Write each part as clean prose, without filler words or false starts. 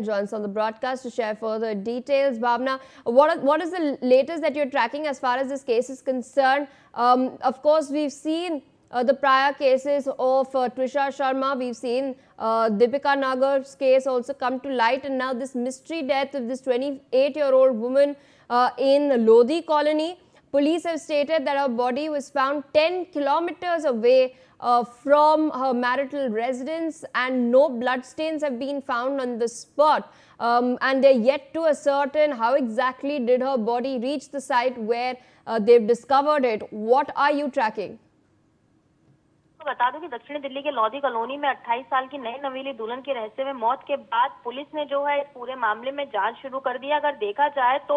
joins on the broadcast to share further details. Bhavna, what is the latest that you're tracking as far as this case is concerned? Of course, we've seen the prior cases of Trisha Sharma. We've seen Deepika Nagar's case also come to light, and now this mystery death of this 28-year-old woman in Lodi colony. Police have stated that her body was found 10 kilometers away from her marital residence, and no bloodstains have been found on the spot. And they're yet to ascertain how exactly did her body reach the site where they've discovered it. What are you tracking? बता दूं कि दक्षिणी दिल्ली के Lodhi colony में 28 साल की नई नवेली दुल्हन की रहस्यमय मौत के बाद पुलिस ने जो है इस पूरे मामले में जांच शुरू कर दी। अगर देखा जाए तो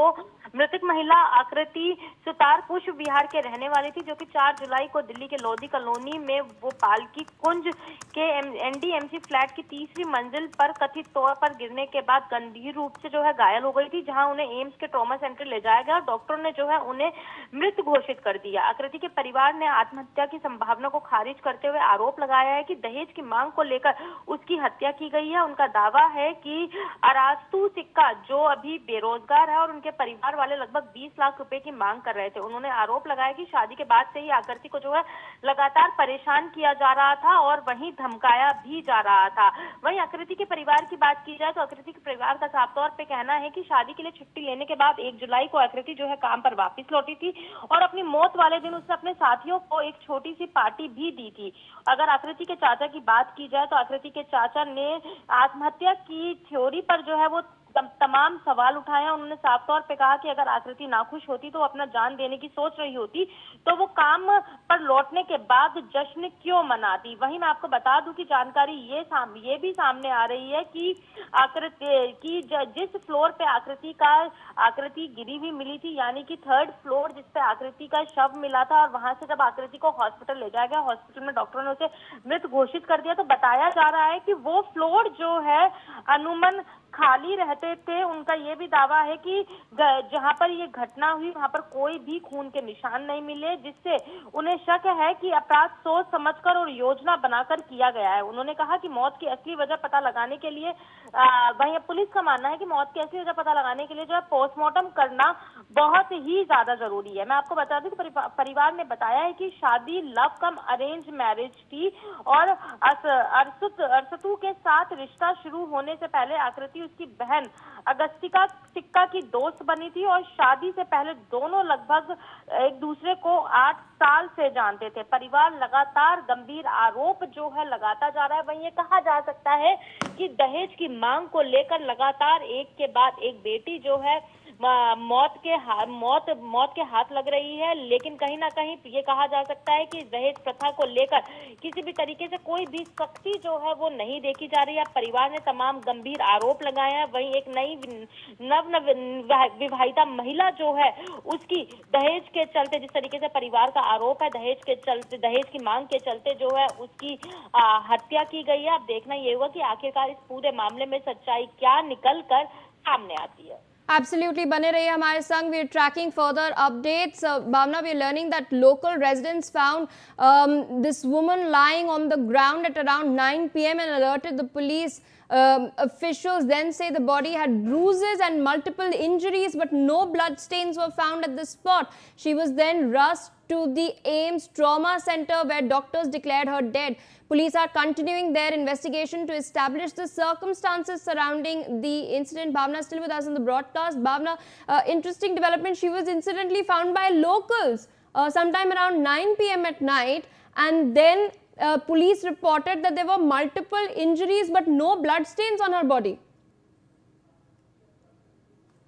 मृतक महिला आकृति सुतार पुष्प विहार के रहने वाली थी, जो कि 4 जुलाई को दिल्ली के लोधी कॉलोनी में वो पालकी कुंज के एनडीएमसी फ्लैट की तीसरी मंजिल पर कथित तौर पर गिरने के बाद गंभीर रूप से जो है घायल हो गई थी, जहां उन्हें एम्स के ट्रॉमा सेंटर ले जाया गया। डॉक्टरों ने जो है उन्हें मृत घोषित कर दिया। आकृति के परिवार ने आत्महत्या की संभावना को खारिज करते हुए आरोप लगाया है कि दहेज की मांग को लेकर उसकी हत्या की गई है। उनका दावा है कि अरास्तु सिक्का जो अभी बेरोजगार है और उनके परिवार वाले लगभग 20 लाख रुपए की मांग कर रहे थे। उन्होंने आरोप लगाया कि शादी के बाद से ही आकृति को जो है लगातार परेशान किया जा रहा था और वहीं धमकाया भी जा रहा था। वहीं आकृति के परिवार की बात की जाए तो आकृति के परिवार का साफ तौर पे कहना है कि शादी के लिए छुट्टी लेने के बाद 1 जुलाई को आकृति जो है काम पर वापस लौटी थी और अपनी मौत वाले दिन उसने अपने साथियों को एक छोटी सी पार्टी भी दी थी। अगर आकृति के चाचा की बात की जाए तो आकृति के चाचा ने आत्महत्या की थ्योरी पर जो है वो तमाम सवाल उठाया। उन्होंने साफ तौर पे कहा कि अगर आकृति नाखुश होती तो अपना जान देने की सोच रही होती तो वो काम पर लौटने के बाद जश्न क्यों मनाती। वहीं मैं आपको बता दूं कि जानकारी ये भी सामने आ रही है कि आकृति की जिस फ्लोर पे आकृति गिरी हुई मिली थी, यानी कि 3rd फ्लोर जिस पे आकृति का शव मिला था, और वहां से जब आकृति को हॉस्पिटल ले जाया गया, हॉस्पिटल में डॉक्टरों ने उसे मृत घोषित कर दिया, तो बताया जा रहा है कि वो फ्लोर जो है अनुमन खाली रहते थे। उनका ये भी दावा है कि जहां पर ये घटना हुई वहां पर कोई भी खून के निशान नहीं मिले, जिससे उन्हें शक है कि अपराध सोच समझकर और योजना बनाकर किया गया है। उन्होंने कहा कि मौत की असली वजह पता लगाने के लिए वहीं पुलिस का मानना है कि मौत की असली वजह पता लगाने के लिए जो है पोस्टमार्टम करना बहुत ही ज्यादा जरूरी है। मैं आपको बता दूं कि परिवार ने बताया है कि शादी लव कम अरेंज मैरिज थी और अरसतु के साथ रिश्ता शुरू होने से पहले आकृति उसकी बहन अगस्तिका सिक्का की दोस्त बनी थी और शादी से पहले दोनों लगभग एक दूसरे को 8 साल से जानते थे। परिवार लगातार गंभीर आरोप जो है लगाता जा रहा है। वहीं ये कहा जा सकता है कि दहेज की मांग को लेकर लगातार एक के बाद एक बेटी जो है मौत के हाथ लग रही है, लेकिन कहीं ना कहीं ये कहा जा सकता है कि दहेज प्रथा को लेकर किसी भी तरीके से कोई भी सख्ती जो है वो नहीं देखी जा रही है। परिवार ने तमाम गंभीर आरोप लगाए हैं। वहीं एक नई विवाहिता महिला जो है उसकी दहेज के चलते, जिस तरीके से परिवार का आरोप है, दहेज की मांग के चलते जो है उसकी हत्या की गई है। अब देखना ये होगा कि आखिरकार इस पूरे मामले में सच्चाई क्या निकल कर सामने आती है। Absolutely, बने रहिए हमारे संग. We are tracking further updates. Bhavna, we are learning that local residents found this woman lying on the ground at around 9 p.m. and alerted the police. Officials then say the body had bruises and multiple injuries, but no blood stains were found at the spot. She was then rushed to the AIIMS Trauma Center where doctors declared her dead. Police are continuing their investigation to establish the circumstances surrounding the incident. Bhavna still with us on the broadcast. Bhavna, interesting development. She was incidentally found by locals sometime around 9 p.m. at night, and then police reported that there were multiple injuries but no blood stains on her body.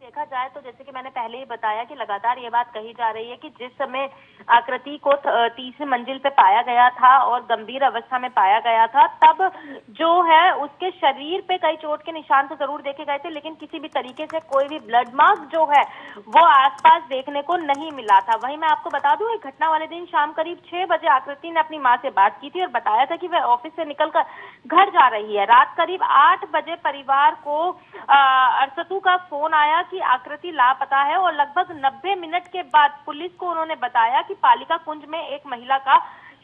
देखा जाए तो जैसे कि मैंने पहले ही बताया कि लगातार ये बात कही जा रही है कि जिस समय आकृति को तीसरी मंजिल पे पाया गया था और गंभीर अवस्था में पाया गया था, तब जो है उसके शरीर पे कई चोट के निशान तो जरूर देखे गए थे, लेकिन किसी भी तरीके से कोई भी ब्लड मार्क जो है वो आसपास देखने को नहीं मिला था। वहीं मैं आपको बता दूं, एक घटना वाले दिन शाम करीब 6 बजे आकृति ने अपनी माँ से बात की थी और बताया था कि वह ऑफिस से निकलकर घर जा रही है। रात करीब 8 बजे परिवार को अरसतु का फोन आया कि आकृति लापता है और लगभग 90 मिनट के बाद पुलिस को उन्होंने बताया कि पालिका कुंज में एक महिला का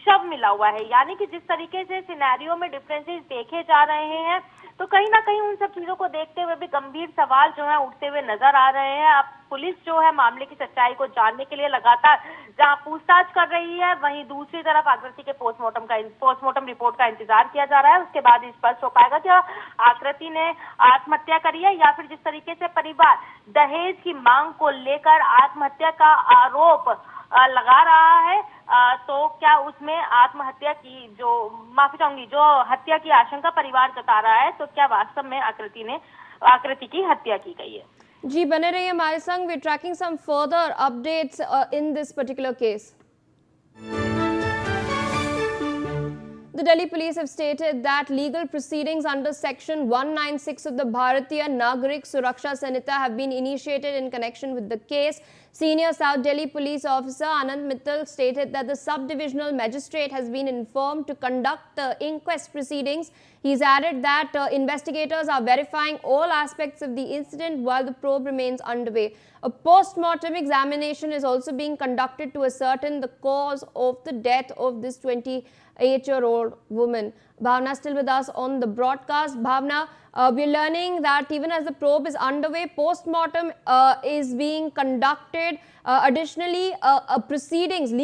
शव मिला हुआ है। यानी कि जिस तरीके से सिनेरियो में डिफरेंसेस देखे जा रहे हैं, तो कहीं ना कहीं उन सब चीजों को देखते हुए भी गंभीर सवाल जो है उठते हुए नजर आ रहे हैं। अब पुलिस जो है मामले की सच्चाई को जानने के लिए लगातार जहां पूछताछ कर रही है, वहीं दूसरी तरफ आकृति के पोस्टमार्टम रिपोर्ट का इंतजार किया जा रहा है। उसके बाद स्पष्ट हो पाएगा कि आकृति ने आत्महत्या करी है या फिर जिस तरीके से परिवार दहेज की मांग को लेकर आत्महत्या का आरोप लगा रहा है, तो क्या उसमें आत्महत्या की जो हत्या की आशंका परिवार जता रहा है, तो क्या वास्तव में आकृति की हत्या की गई है। जी, बने रहिए हमारे संग। We tracking some further updates in this particular case. The Delhi police have stated that legal proceedings under Section 196 of the Bharatiya Nagarik Suraksha Sanhita have been initiated in connection with the case. Senior South Delhi police officer Anand Mittal stated that the sub-divisional magistrate has been informed to conduct the inquest proceedings. He's added that investigators are verifying all aspects of the incident while the probe remains underway. A post-mortem examination is also being conducted to ascertain the cause of the death of this 28-year-old woman. Bhavna still with us on the broadcast. Bhavna, we're learning that even as the probe is underway, post-mortem is being conducted. Additionally,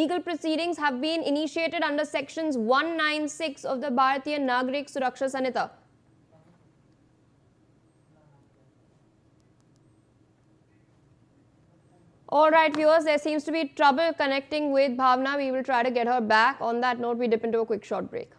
legal proceedings have been initiated under sections 196 of the Bharatiya Nagarik Suraksha Sanhita. All right, viewers, there seems to be trouble connecting with Bhavna. We will try to get her back. On that note, we dip into a quick short break.